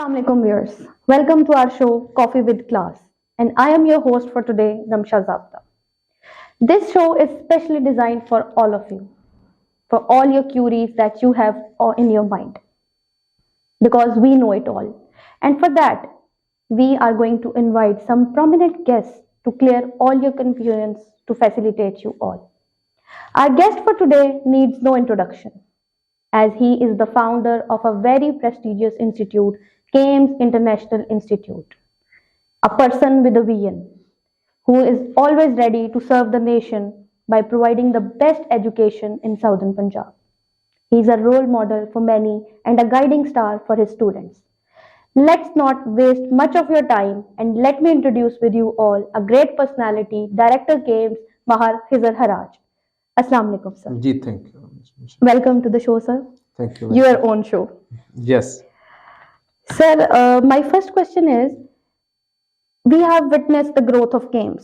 Assalamualaikum viewers. Welcome to our show Coffee with Class, and I am your host for today, Ramsha Zabta. This show is specially designed for all of you, for all your queries that you have in your mind, because we know it all. And for that, we are going to invite some prominent guests to clear all your confusions to facilitate you all. Our guest for today needs no introduction, as he is the founder of a very prestigious institute, Kames International Institute, a person with a vision who is always ready to serve the nation by providing the best education in Southern Punjab. He is a role model for many and a guiding star for his students. Let's not waste much of your time and let me introduce with you all a great personality, Director Kames, Mahar Hizar Haraj. Assalamu alaikum, sir. Ji, thank you. Welcome to the show, sir. Thank you. Your own show. Yes. Sir, my first question is, we have witnessed the growth of Kames.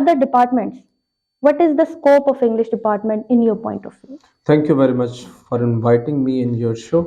other departments, what is the scope of English department in your point of view? Thank you very much for inviting me in your show.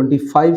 25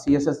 CSS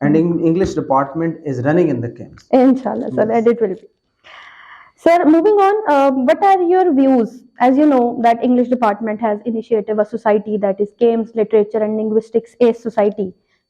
and English department is running in the camps. Inshallah, sir, and it will be. Sir, moving on, what are your views? As you know that English department has initiated a society that is Kames Literature and Linguistics ACE Society.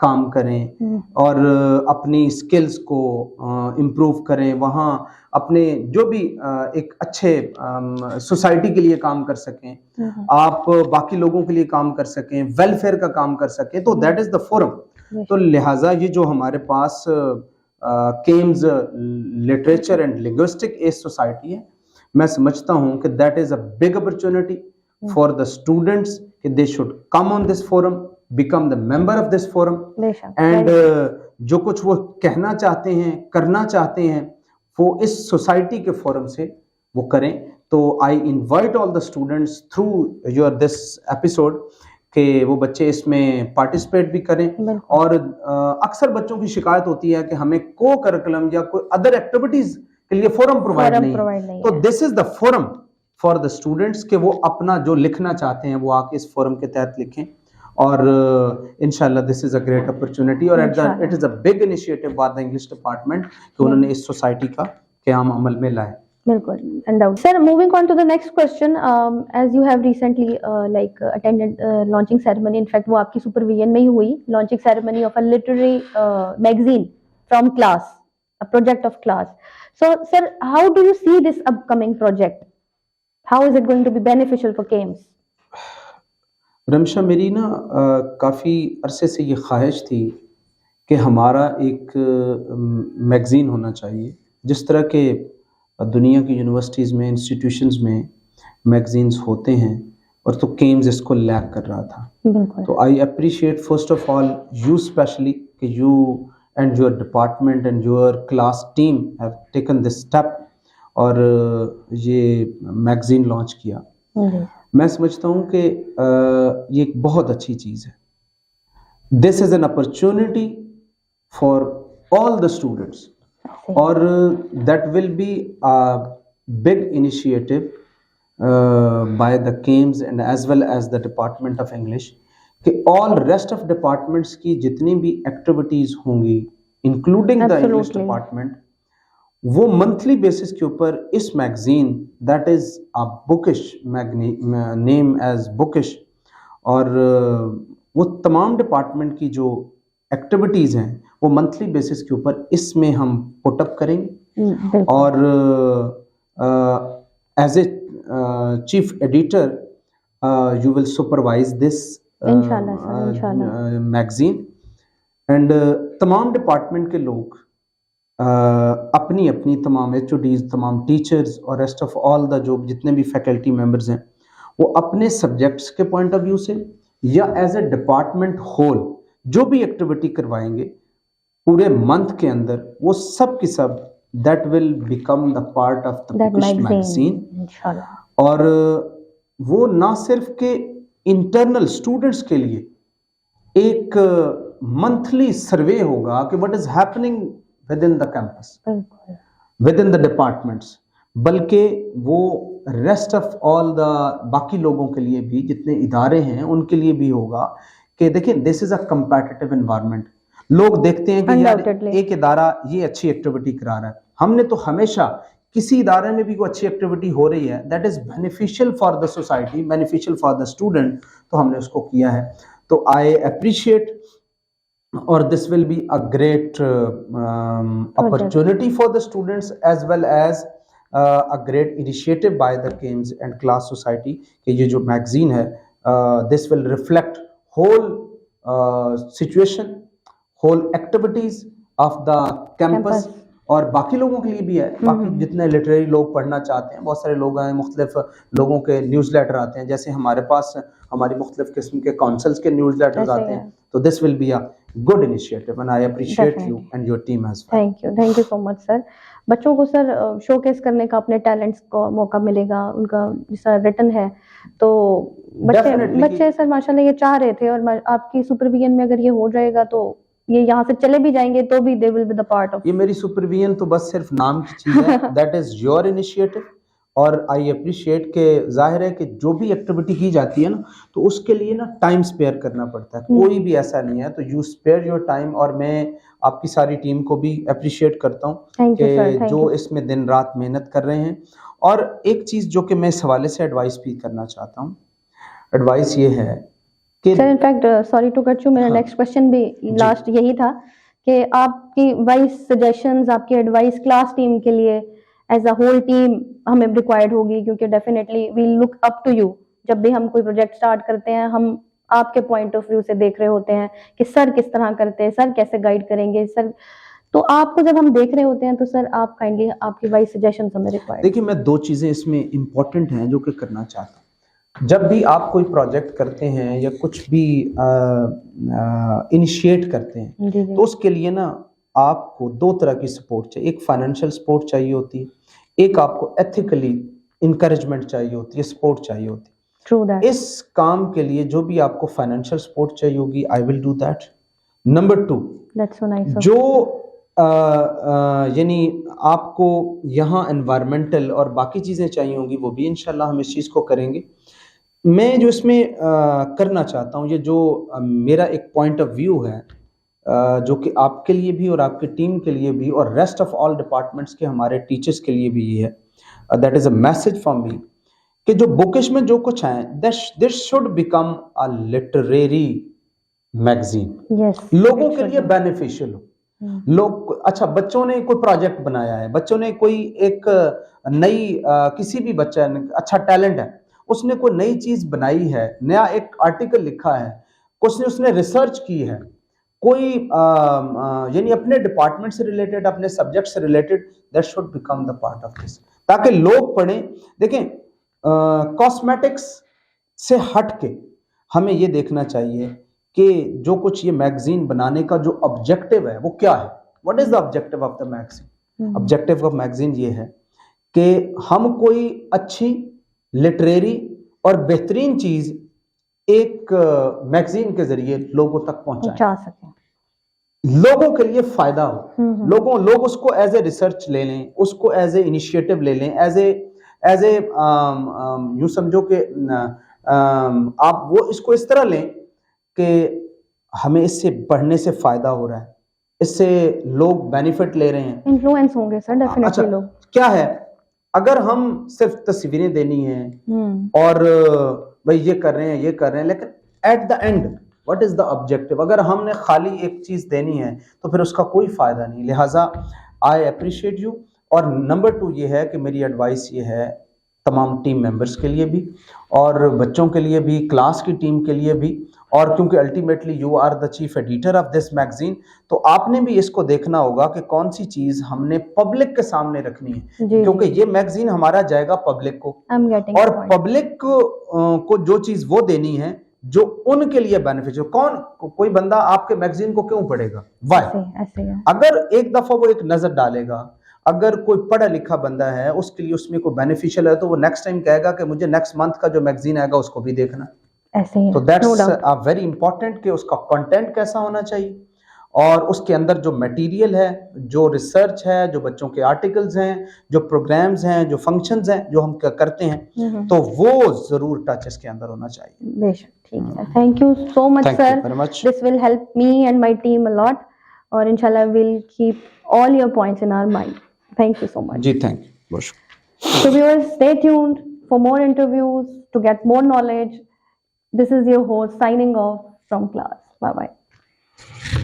کام کریں اور اپنی skills کو improve کریں, وہاں اپنے جو بھی ایک اچھے سوسائٹی کے لیے کام کر سکیں, آپ باقی لوگوں کے لیے کام کر سکیں, ویلفیئر کا کام کر سکیں, تو دیٹ از دا فورم. تو لہٰذا یہ جو ہمارے پاس CAMS literature and linguistic age society ہے, میں سمجھتا ہوں کہ that is a big opportunity for the students کہ they should come on this forum, become the member of this forum, and جو کچھ وہ کہنا چاہتے ہیں, کرنا چاہتے ہیں, وہ اس سوسائٹی کے فورم سے وہ کریں. تو I invite all the students through your this episode کہ وہ بچے اس میں پارٹیسپیٹ بھی کریں. اور اکثر بچوں کی شکایت ہوتی ہے کہ ہمیں کو کرکلم یا کوئی ادر ایکٹیویٹیز کے لیے فورم پرووائڈ نہیں, تو دس از دا فورم فار دا اسٹوڈنٹس کہ وہ اپنا جو لکھنا چاہتے ہیں وہ آ کے اس فورم کے تحت لکھیں. اور انشاءاللہ دس از اے گریٹ اپرچونٹی, اور it is a big initiative by the English department کہ انہوں نے اس سوسائٹی کا قیام عمل میں لائے. بالکل. Sir, moving on to the next question, as you have recently attended launching ceremony, in fact وہ آپ کی supervision میں ہی ہوئی, launching ceremony of a literary magazine from class, a project of class. So sir, how do you see this upcoming project? How is it going to be beneficial for CAMS? Rimsha, میری نا کافی عرصے سے یہ خواہش تھی کہ ہمارا ایک میگزین ہونا چاہیے, جس طرح کہ دنیا کی یونیورسٹیز میں, انسٹیٹیوشنز میں میگزینز ہوتے ہیں, اور تو کیمز اس کو لیک کر رہا تھا. تو I appreciate first of all you especially کہ you and your department and your class team have taken this step اور یہ میگزین لانچ کیا. میں سمجھتا ہوں کہ یہ ایک بہت اچھی چیز ہے. This is an opportunity for all the students, اور that will be big initiative by the CAMS and as well as the department of English کہ آل ریسٹ آف ڈپارٹمنٹس کی جتنی بھی ایکٹیویٹیز ہوں گی انکلوڈنگ دا انگلش ڈپارٹمنٹ, وہ monthly basis کے اوپر اس میگزین دیٹ از بکش نیم ایز بکش, اور وہ تمام ڈپارٹمنٹ کی جو ایکٹیویٹیز ہیں وہ منتھلی بیسس کے اوپر اس میں ہم پٹ اپ کریں گے. اور as a chief editor you will supervise this magazine, and تمام ڈپارٹمنٹ کے لوگ اپنی اپنی تمام ایچ او ڈیز, تمام ٹیچرز اور ریسٹ آف آل دا جو جتنے بھی فیکلٹی ممبرز ہیں, وہ اپنے سبجیکٹس کے پوائنٹ آف ویو سے یا ایز اے ڈپارٹمنٹ ہول جو بھی ایکٹیویٹی کروائیں گے پورے منتھ کے اندر, وہ سب کی سب that will become the part of the magazine. اور وہ نہ صرف کہ انٹرنل اسٹوڈنٹس کے لیے ایک منتھلی سروے ہوگا کہ what is happening within the campus, within the departments, بلکہ وہ ریسٹ آف آل دا باقی لوگوں کے لیے بھی, جتنے ادارے ہیں ان کے لیے بھی ہوگا کہ دیکھیں دس از اے کمپیٹیٹو انوائرمنٹ. لوگ دیکھتے ہیں کہ یار ایک ادارہ یہ اچھی ایکٹیویٹی کرا رہا ہے, ہم نے تو ہمیشہ کسی ادارے میں بھی کوئی اچھی ایکٹیویٹی ہو رہی ہے that is beneficial for the society, beneficial for the student, تو ہم نے اس کو کیا ہے. تو آئی اپریشیٹ, اور this will be a great opportunity for the students as well as a great initiative by the CAMS and class society کہ یہ جو میگزین ہے this will reflect whole situation, whole activities of the campus, اور باقی لوگوں کے لیے بھی ہے, باقی جتنے لٹریری لوگ پڑھنا چاہتے ہیں, بہت سارے لوگ ہیں, مختلف لوگوں کے نیوز لیٹر آتے ہیں, جیسے ہمارے پاس ہماری مختلف قسم کے کونسلز کے نیوز لیٹرز آتے ہیں. تو this will be a good initiative and I appreciate you and your team as well. Thank you so much sir. بچوں کو سر شو کیس کرنے کا اپنے ٹیلنٹس کو موقع ملے گا, ان کا جس طرح ریٹن ہے تو بچے سر ماشاء اللہ یہ چاہ رہے تھے, اور آپ کی سپرویژن میں اگر یہ ہو جائے گا تو یہ یہاں سے چلے بھی جائیں گے تو بھی they will be the part of. یہ میری سپرویژن تو بس صرف نام کی چیز ہے, that is your initiative, اور آئی اپریشیٹ کہ ظاہر ہے کہ جو بھی ایکٹیویٹی کی جاتی ہے نا تو اس کے لیے نا ٹائم اسپیئر کرنا پڑتا ہے, کوئی بھی ایسا نہیں ہے. تو یو اسپیئر یور ٹائم, اور میں آپ کی ساری ٹیم کو بھی اپریشیٹ کرتا ہوں کہ جو اس میں دن رات محنت کر رہے ہیں. اور ایک چیز جو کہ میں اس حوالے سے ایڈوائس بھی کرنا چاہتا ہوں, ایڈوائس یہ ہے کہ sir in fact sorry to cut you, میرا نیکسٹ کوشچن بھی لاسٹ یہی تھا کہ آپ کی وائس سجیشنز، آپ کی ایڈوائس کلاس ٹیم کے لیے ایز اے ہول ٹیم ہمیں ریکوائرڈ ہوگی، کیونکہ definitely we look up to you. جب بھی ہم کوئی پروجیکٹ اسٹارٹ کرتے ہیں ہم آپ کے پوائنٹ آف ویو سے دیکھ رہے ہوتے ہیں کہ سر کس طرح کرتے ہیں، سر کیسے گائیڈ کریں گے سر. تو آپ کو جب ہم دیکھ رہے ہوتے ہیں تو سر آپ کائنڈلی آپ کی وائس سجیشنز ہمیں ریکوائرڈ. دیکھیے میں 2 چیزیں اس میں امپورٹنٹ ہیں جو کہ کرنا چاہتا ہوں. جب بھی آپ کوئی پروجیکٹ کرتے ہیں یا کچھ بھی انیشیٹ کرتے ہیں تو اس کے لیے نا آپ کو 2 طرح کی سپورٹ چاہیے. ایک فائنینشیل سپورٹ چاہیے ہوتی ہے، ایک آپ کو ایتھیکلی انکریجمنٹ چاہیے ہوتی ہے، سپورٹ چاہیے ہوتی ہے. اس کام کے لیے جو بھی آپ کو فائنینشیل سپورٹ چاہیے ہوگی آئی ول ڈو دیٹ. نمبر 2 جو یعنی آپ کو یہاں انوائرمنٹل اور باقی چیزیں چاہیے ہوں گی وہ بھی انشاءاللہ ہم اس چیز کو کریں گے. میں جو اس میں کرنا چاہتا ہوں، یہ جو میرا ایک پوائنٹ آف ویو ہے جو کہ آپ کے لیے بھی اور آپ کی ٹیم کے لیے بھی اور ریسٹ آف آل ڈپارٹمنٹس کے ہمارے ٹیچرس کے لیے بھی یہ ہے، that is a message from me کہ جو بکش میں جو کچھ ہیں this should become a literary magazine, لوگوں کے لیے بینیفیشل ہو. لوگ اچھا بچوں نے کوئی پروجیکٹ بنایا ہے، بچوں نے کوئی ایک نئی کسی بھی بچہ اچھا ٹیلنٹ ہے، اس نے کوئی نئی چیز بنائی ہے، نیا ایک آرٹیکل لکھا ہے، اس نے ریسرچ کی ہے، کوئی یعنی اپنے ڈپارٹمنٹ سے ریلیٹڈ، اپنے سبجیکٹ سے related, that should become the part of this تاکہ لوگ پڑھیں. دیکھیں کاسمیٹکس سے ہٹ کے ہمیں یہ دیکھنا چاہیے کہ جو کچھ یہ میگزین بنانے کا جو آبجیکٹو ہے وہ کیا ہے. What is the objective of the magazine? Objective of magazine یہ ہے کہ ہم کوئی اچھی لٹریری اور بہترین چیز ایک میگزین کے ذریعے لوگوں تک پہنچا سکیں، لوگوں کے لیے فائدہ ہو. لوگ اس کو ایز اے ریسرچ لے لیں، اس کو ایز اے انیشیٹو لے لیں، ایز اے یوں سمجھو کہ آپ وہ اس کو اس طرح لیں کہ ہمیں اس سے پڑھنے سے فائدہ ہو رہا ہے، اس سے لوگ بینیفٹ لے رہے ہیں، انفلوئنس ہوں گے سر ڈیفینیٹلی لوگ. کیا ہے اگر ہم صرف تصویریں دینی ہیں اور بھئی یہ کر رہے ہیں یہ کر رہے ہیں، لیکن at the end what is the objective? اگر ہم نے خالی ایک چیز دینی ہے تو پھر اس کا کوئی فائدہ نہیں. لہٰذا آئی اپریشیٹ یو. اور نمبر 2 یہ ہے کہ میری ایڈوائس یہ ہے تمام ٹیم ممبرس کے لیے بھی اور بچوں کے لیے بھی، کلاس کی ٹیم کے لیے بھی، اور کیونکہ ultimately you are the chief editor of this magazine, تو آپ نے بھی اس کو دیکھنا ہوگا کہ کون سی چیز ہم نے پبلک کے سامنے رکھنی ہے. کیونکہ یہ میگزین ہمارا جائے گا پبلک کو، اور پبلک کو جو چیز وہ دینی ہے جو ان کے لیے بینیفیشل. کوئی بندہ آپ کے میگزین کو کیوں پڑھے گا؟ وائی؟ اگر ایک دفعہ وہ ایک نظر ڈالے گا، اگر کوئی پڑھا لکھا بندہ ہے اس کے لیے اس میں کوئی بینیفیشل ہے تو وہ نیکسٹ ٹائم کہے گا کہ مجھے نیکسٹ منتھ کا جو میگزین آئے گا اس کو بھی دیکھنا. تو دیٹس ویری امپورٹنٹ کہ اس کا کنٹینٹ کیسا ہونا چاہیے اور اس کے اندر جو میٹیریل ہے، جو ریسرچ ہے، جو بچوں کے آرٹیکلز ہیں، جو پروگرامز ہیں، جو فنکشنز ہیں جو ہم کرتے ہیں، تو وہ ضرور ٹچ اس کے اندر ہونا چاہیے. بے شک، ٹھیک ہے. Thank you so much sir, this will help me and my team a lot, اور انشاءاللہ we'll keep all your points in our mind. Thank you so much. جی thank you. So viewers, stay tuned for more interviews to get more knowledge. This is your host signing off from class. Bye bye.